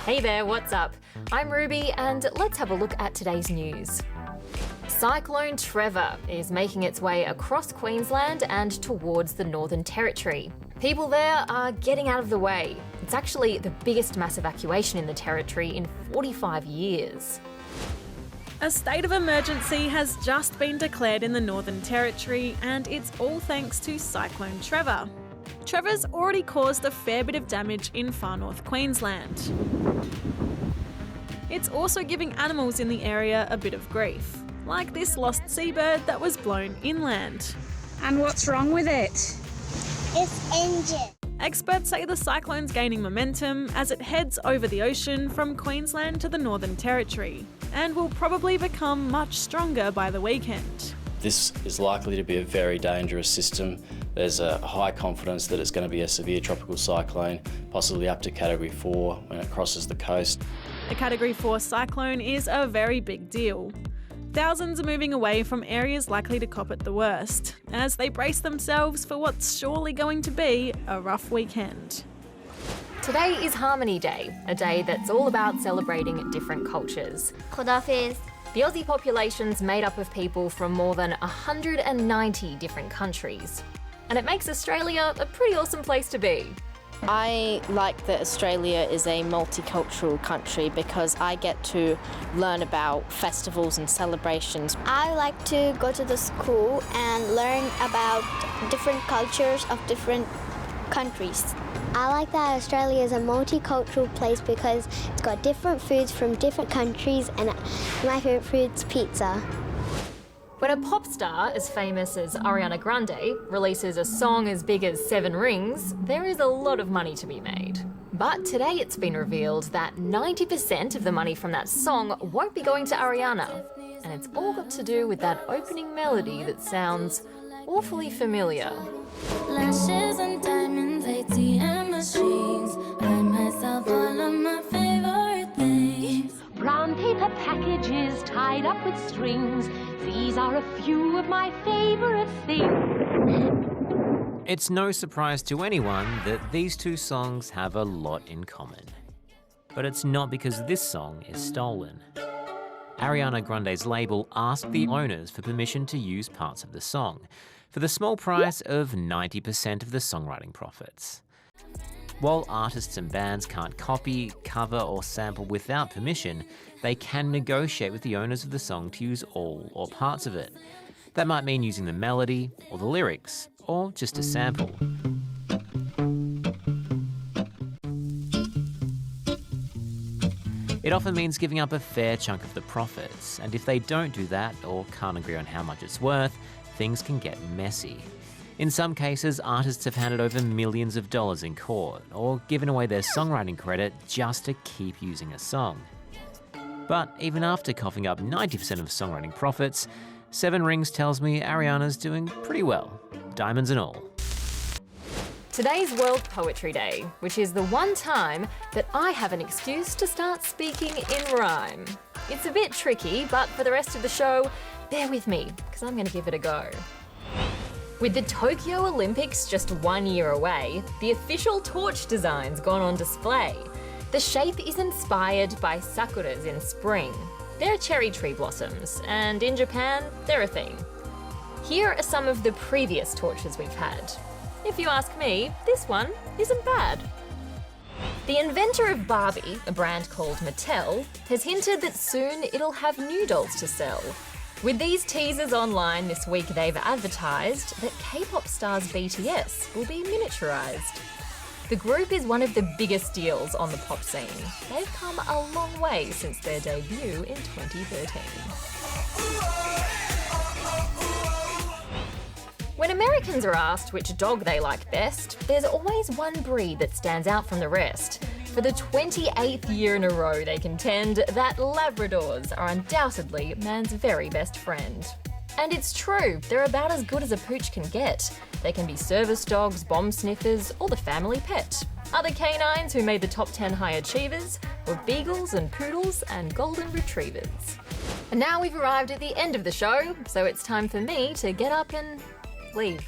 Hey there, what's up? I'm Ruby and let's have a look at today's news. Cyclone Trevor is making its way across Queensland and towards the Northern Territory. People there are getting out of the way. It's actually the biggest mass evacuation in the Territory in 45 years. A state of emergency has just been declared in the Northern Territory, and it's all thanks to Cyclone Trevor. Trevor's already caused a fair bit of damage in far north Queensland. It's also giving animals in the area a bit of grief, like this lost seabird that was blown inland. And what's wrong with it? It's injured. Experts say the cyclone's gaining momentum as it heads over the ocean from Queensland to the Northern Territory, and will probably become much stronger by the weekend. This is likely to be a very dangerous system. There's a high confidence that it's going to be a severe tropical cyclone, possibly up to Category 4 when it crosses the coast. A Category 4 cyclone is a very big deal. Thousands are moving away from areas likely to cop it the worst, as they brace themselves for what's surely going to be a rough weekend. Today is Harmony Day, a day that's all about celebrating different cultures. Khudafiz. The Aussie population's made up of people from more than 190 different countries. And it makes Australia a pretty awesome place to be. I like that Australia is a multicultural country because I get to learn about festivals and celebrations. I like to go to the school and learn about different cultures of different countries. I like that Australia is a multicultural place because it's got different foods from different countries, and my favourite food's pizza. When a pop star as famous as Ariana Grande releases a song as big as 7 Rings, there is a lot of money to be made. But today it's been revealed that 90% of the money from that song won't be going to Ariana. And it's all got to do with that opening melody that sounds awfully familiar. Lashes and diamonds, ATM machines. Buy myself all of my favorite things. Brown paper packages tied up with strings. These are a few of my favorite things. It's no surprise to anyone that these two songs have a lot in common. But it's not because this song is stolen. Ariana Grande's label asked the owners for permission to use parts of the song, for the small price of 90% of the songwriting profits. While artists and bands can't copy, cover or sample without permission, they can negotiate with the owners of the song to use all or parts of it. That might mean using the melody or the lyrics, or just a sample. It often means giving up a fair chunk of the profits, and if they don't do that or can't agree on how much it's worth, things can get messy. In some cases, artists have handed over millions of dollars in court or given away their songwriting credit just to keep using a song. But even after coughing up 90% of songwriting profits, 7 Rings tells me Ariana's doing pretty well, diamonds and all. Today's World Poetry Day, which is the one time that I have an excuse to start speaking in rhyme. It's a bit tricky, but for the rest of the show, bear with me, because I'm going to give it a go. With the Tokyo Olympics just 1 year away, the official torch design's gone on display. The shape is inspired by sakuras in spring. They're cherry tree blossoms, and in Japan, they're a thing. Here are some of the previous torches we've had. If you ask me, this one isn't bad. The inventor of Barbie, a brand called Mattel, has hinted that soon it'll have new dolls to sell. With these teasers online this week, they've advertised that K-pop stars BTS will be miniaturized. The group is one of the biggest deals on the pop scene. They've come a long way since their debut in 2013. When Americans are asked which dog they like best, there's always one breed that stands out from the rest. For the 28th year in a row, they contend that Labradors are undoubtedly man's very best friend. And it's true, they're about as good as a pooch can get. They can be service dogs, bomb sniffers, or the family pet. Other canines who made the top 10 high achievers were beagles and poodles and golden retrievers. And now we've arrived at the end of the show, so it's time for me to get up and leave.